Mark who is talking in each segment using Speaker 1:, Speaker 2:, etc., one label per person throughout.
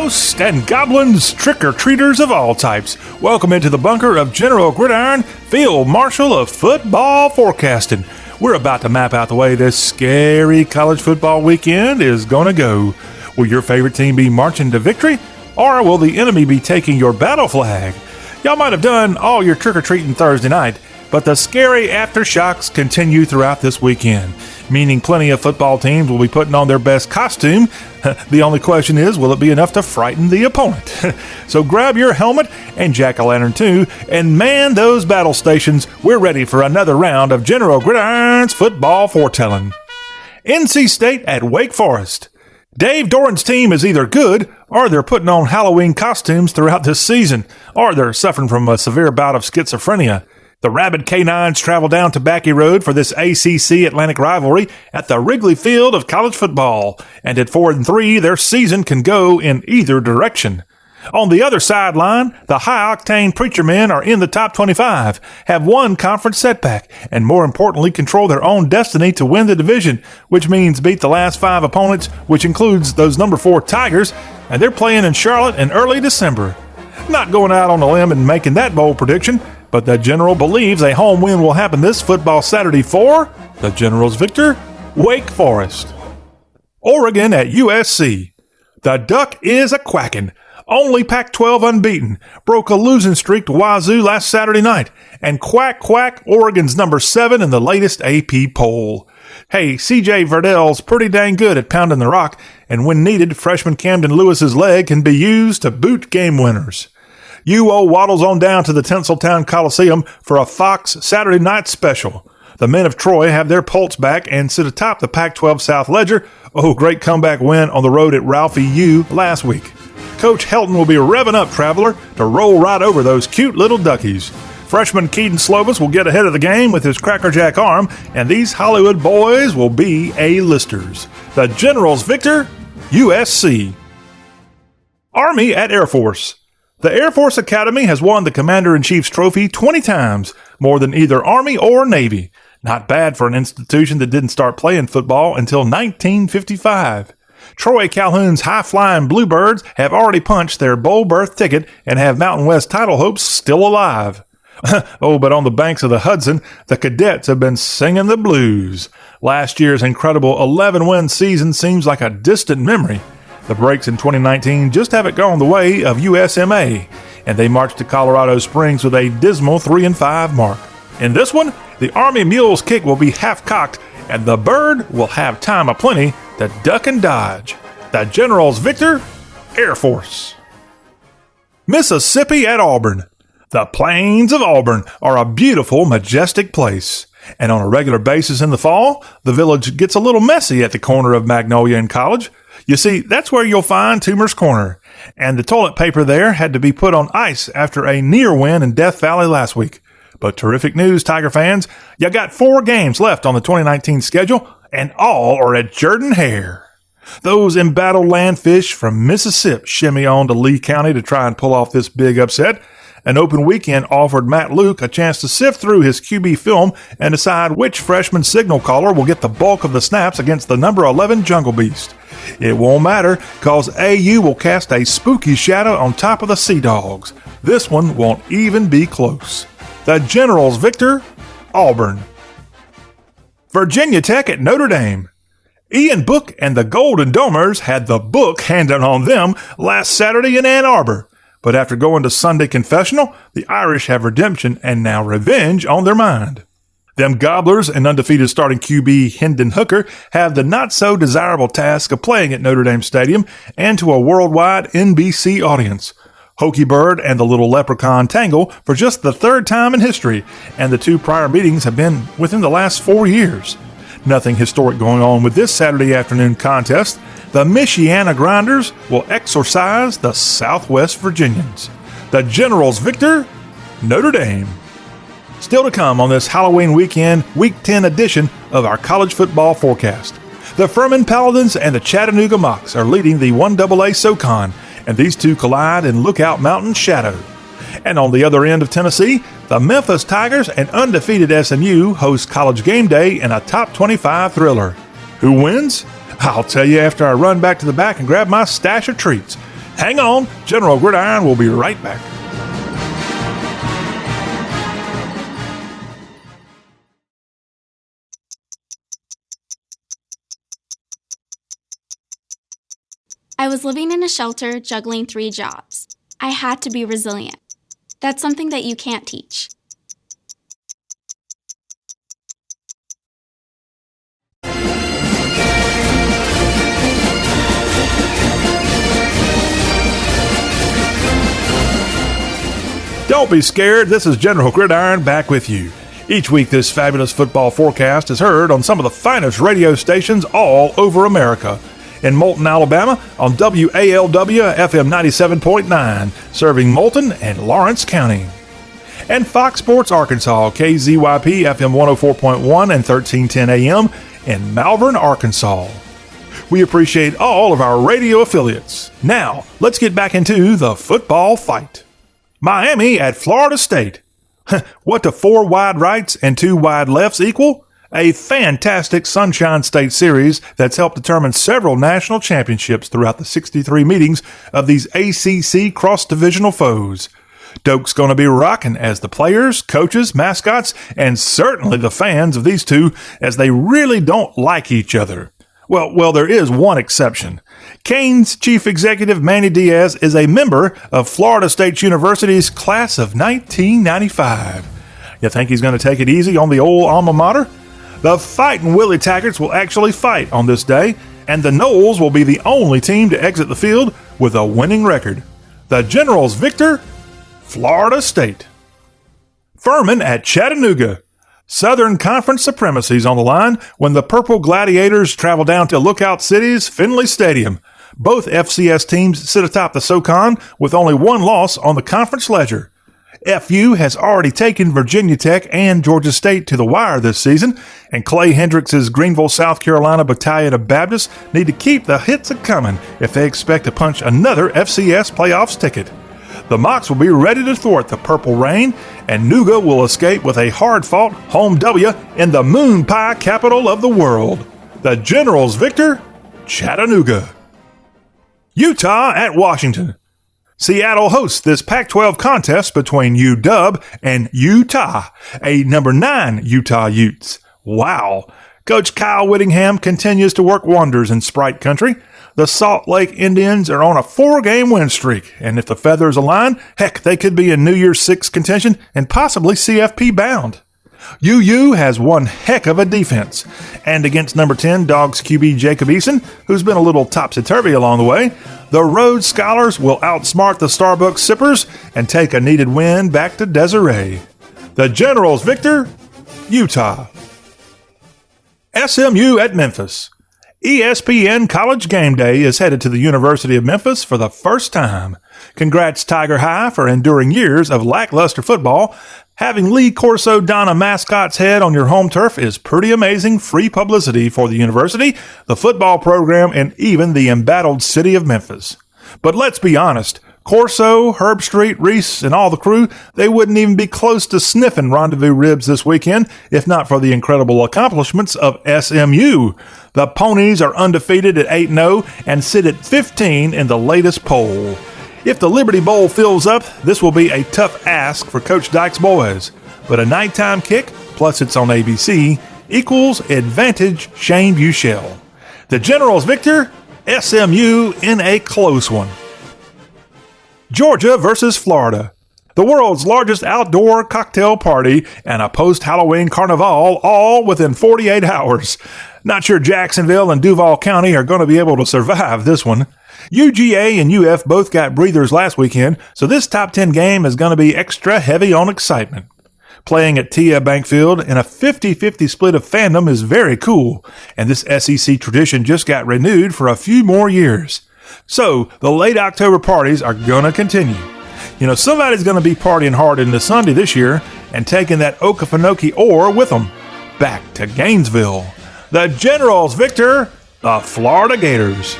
Speaker 1: Ghosts and goblins, trick-or-treaters of all types. Welcome into the bunker of General Gridiron, Field Marshal of Football Forecasting. We're about to map out the way this scary college football weekend is going to go. Will your favorite team be marching to victory? Or will the enemy be taking your battle flag? Y'all might have done all your trick-or-treating Thursday night, but the scary aftershocks continue throughout this weekend, meaning plenty of football teams will be putting on their best costume. The only question is, will it be enough to frighten the opponent? So grab your helmet and jack-o'-lantern too, and man those battle stations. We're ready for another round of General Gridiron's football foretelling. NC State at Wake Forest. Dave Doran's team is either good, or they're putting on Halloween costumes throughout this season, or they're suffering from a severe bout of schizophrenia. The rabid Canines travel down Tobacco Road for this ACC Atlantic rivalry at the Wrigley Field of college football, and at 4-3, their season can go in either direction. On the other sideline, the high-octane Preacher Men are in the top 25, have one conference setback, and more importantly control their own destiny to win the division, which means beat the last 5 opponents, which includes those number 4 Tigers, and they're playing in Charlotte in early December. Not going out on a limb and making that bold prediction, but the General believes a home win will happen this football Saturday for the General's victor, Wake Forest. Oregon at USC. The Duck is a quacking. Only Pac-12 unbeaten. Broke a losing streak to Wazoo last Saturday night. And quack, quack, Oregon's number 7 in the latest AP poll. Hey, C.J. Verdell's pretty dang good at pounding the rock, and when needed, freshman Camden Lewis's leg can be used to boot game winners. UO waddles on down to the Tinseltown Coliseum for a Fox Saturday night special. The men of Troy have their pulse back and sit atop the Pac-12 South Ledger. Oh, great comeback win on the road at Ralphie U last week. Coach Helton will be revving up Traveler to roll right over those cute little duckies. Freshman Keaton Slovis will get ahead of the game with his crackerjack arm, and these Hollywood boys will be A-listers. The General's victor, USC. Army at Air Force. The Air Force Academy has won the Commander-in-Chief's trophy 20 times, more than either Army or Navy. Not bad for an institution that didn't start playing football until 1955. Troy Calhoun's high-flying Bluebirds have already punched their bowl berth ticket and have Mountain West title hopes still alive. Oh, but on the banks of the Hudson, the Cadets have been singing the blues. Last year's incredible 11-win season seems like a distant memory. The Breaks in 2019 just haven't gone the way of USMA, and they marched to Colorado Springs with a dismal 3-5 mark. In this one, the Army Mule's kick will be half-cocked, and the Bird will have time aplenty to duck and dodge. The General's victor, Air Force. Mississippi at Auburn. The plains of Auburn are a beautiful, majestic place. And on a regular basis in the fall, the village gets a little messy at the corner of Magnolia and College. You see, that's where you'll find Toomer's Corner. And the toilet paper there had to be put on ice after a near win in Death Valley last week. But terrific news, Tiger fans. You got 4 games left on the 2019 schedule, and all are at Jordan-Hare. Those embattled landfish from Mississippi shimmy on to Lee County to try and pull off this big upset. An open weekend offered Matt Luke a chance to sift through his QB film and decide which freshman signal caller will get the bulk of the snaps against the number 11 Jungle Beast. It won't matter, cause AU will cast a spooky shadow on top of the Sea Dogs. This one won't even be close. The General's victor, Auburn. Virginia Tech at Notre Dame. Ian Book and the Golden Domers had the book handed on them last Saturday in Ann Arbor. But after going to Sunday confessional, the Irish have redemption and now revenge on their mind. Them Gobblers and undefeated starting QB Hendon Hooker have the not-so-desirable task of playing at Notre Dame Stadium and to a worldwide NBC audience. Hokey Bird and the Little Leprechaun tangle for just the 3rd time in history, and the 2 prior meetings have been within the last 4 years. Nothing historic going on with this Saturday afternoon contest. The Michiana Grinders will exorcise the Southwest Virginians. The General's victor, Notre Dame. Still to come on this Halloween weekend, Week 10 edition of our college football forecast. The Furman Paladins and the Chattanooga Mocs are leading the 1AA SoCon, and these two collide in Lookout Mountain shadow. And on the other end of Tennessee, the Memphis Tigers and undefeated SMU host College Game Day in a top 25 thriller. Who wins? I'll tell you after I run back to the back and grab my stash of treats. Hang on, General Gridiron will be right back.
Speaker 2: I was living in a shelter juggling 3 jobs. I had to be resilient. That's something that you can't teach.
Speaker 1: Don't be scared, this is General Gridiron back with you. Each week this fabulous football forecast is heard on some of the finest radio stations all over America. In Moulton, Alabama on WALW FM 97.9, serving Moulton and Lawrence County. And Fox Sports Arkansas, KZYP FM 104.1 and 1310 AM in Malvern, Arkansas. We appreciate all of our radio affiliates. Now, let's get back into the football fight. Miami at Florida State. What do 4 wide rights and 2 wide lefts equal? A fantastic Sunshine State series that's helped determine several national championships throughout the 63 meetings of these ACC cross-divisional foes. Doak's going to be rocking as the players, coaches, mascots, and certainly the fans of these two, as they really don't like each other. Well, there is one exception. Canes chief executive Manny Diaz is a member of Florida State University's class of 1995. You think he's going to take it easy on the old alma mater? The Fightin' Willie Taggarts will actually fight on this day, and the Noles will be the only team to exit the field with a winning record. The Generals victor, Florida State. Furman at Chattanooga. Southern Conference supremacy's on the line when the Purple Gladiators travel down to Lookout City's Finley Stadium. Both FCS teams sit atop the SoCon with only 1 loss on the conference ledger. FU has already taken Virginia Tech and Georgia State to the wire this season, and Clay Hendricks' Greenville, South Carolina Battalion of Baptists need to keep the hits a-coming if they expect to punch another FCS playoffs ticket. The Mocs will be ready to thwart the Purple Rain, and Nuga will escape with a hard-fought home W in the moon pie capital of the world. The Generals victor, Chattanooga. Utah at Washington. Seattle hosts this Pac-12 contest between UW and Utah, a number 9 Utah Utes. Wow. Coach Kyle Whittingham continues to work wonders in Sprite Country. The Salt Lake Indians are on a 4-game win streak, and if the feathers align, heck, they could be in New Year's 6 contention and possibly CFP bound. UU has one heck of a defense, and against number 10 Dogs QB Jacob Eason, who's been a little topsy-turvy along the way, the Rhodes Scholars will outsmart the Starbucks Sippers and take a needed win back to Desiree. The Generals victor, Utah. SMU at Memphis. ESPN College Game Day is headed to the University of Memphis for the first time. Congrats Tiger High for enduring years of lackluster football. Having Lee Corso don a mascot's head on your home turf is pretty amazing free publicity for the university, the football program, and even the embattled city of Memphis. But let's be honest, Corso, Herbstreit, Reese, and all the crew, they wouldn't even be close to sniffing rendezvous ribs this weekend if not for the incredible accomplishments of SMU. The Ponies are undefeated at 8-0 and sit at 15 in the latest poll. If the Liberty Bowl fills up, this will be a tough ask for Coach Dyke's boys. But a nighttime kick, plus it's on ABC, equals advantage Shane Buechele. The Generals victor, SMU in a close one. Georgia versus Florida. The world's largest outdoor cocktail party and a post-Halloween carnival all within 48 hours. Not sure Jacksonville and Duval County are going to be able to survive this one. UGA and UF both got breathers last weekend, so this top 10 game is going to be extra heavy on excitement. Playing at TIAA Bank Field in a 50-50 split of fandom is very cool, and this SEC tradition just got renewed for a few more years. So, the late October parties are going to continue. You know, somebody's going to be partying hard into Sunday this year and taking that Okefenokee ore with them back to Gainesville. The Generals victor, the Florida Gators.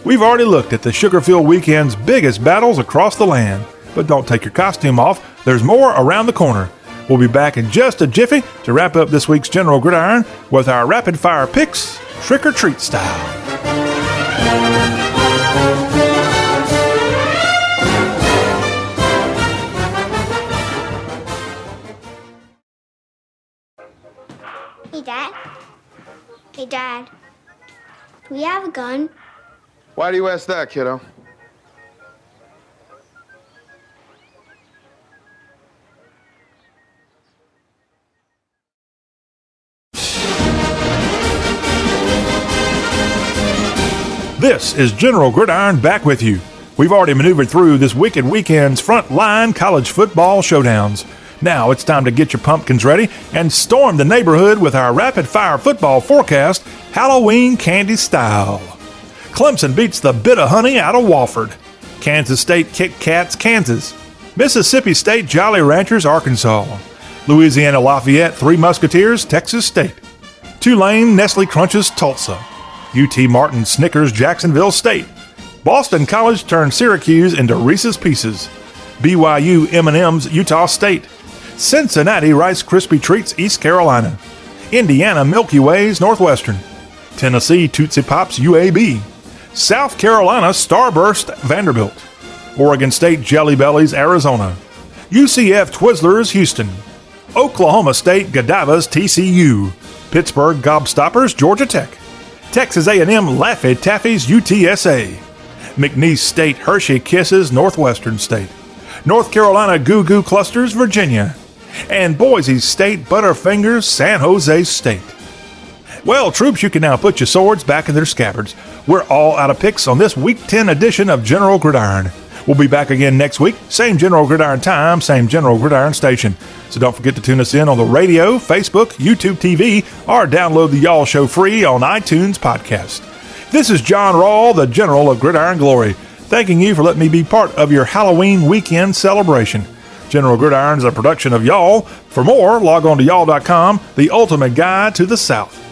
Speaker 1: We've already looked at the Sugarfield weekend's biggest battles across the land, but don't take your costume off. There's more around the corner. We'll be back in just a jiffy to wrap up this week's General Gridiron with our rapid-fire picks, trick-or-treat style.
Speaker 3: Hey, Dad. Hey, Dad. Do we have a gun?
Speaker 4: Why do you ask that, kiddo?
Speaker 1: This is General Gridiron back with you. We've already maneuvered through this wicked weekend's front-line college football showdowns. Now it's time to get your pumpkins ready and storm the neighborhood with our rapid-fire football forecast, Halloween candy style. Clemson beats the bit of honey out of Wofford. Kansas State Kit Kats, Kansas. Mississippi State Jolly Ranchers, Arkansas. Louisiana Lafayette Three Musketeers, Texas State. Tulane Nestle Crunches, Tulsa. UT Martin Snickers, Jacksonville State. Boston College turned Syracuse into Reese's Pieces. BYU M&M's, Utah State. Cincinnati Rice Krispie Treats, East Carolina. Indiana Milky Ways, Northwestern. Tennessee Tootsie Pops, UAB. South Carolina Starburst, Vanderbilt. Oregon State Jelly Bellies, Arizona. UCF Twizzlers, Houston. Oklahoma State Godivas, TCU. Pittsburgh Gobstoppers, Georgia Tech. Texas A&M Laffy Taffies, UTSA. McNeese State Hershey Kisses, Northwestern State. North Carolina Goo Goo Clusters, Virginia. And Boise State Butterfingers, San Jose State. Well, troops, you can now put your swords back in their scabbards. We're all out of picks on this Week 10 edition of General Gridiron. We'll be back again next week, same General Gridiron time, same General Gridiron station. So don't forget to tune us in on the radio, Facebook, YouTube TV, or download the Y'all Show free on iTunes podcast. This is John Rawl, the General of Gridiron Glory, thanking you for letting me be part of your Halloween weekend celebration. General Gridiron is a production of Y'all. For more, log on to y'all.com, the ultimate guide to the South.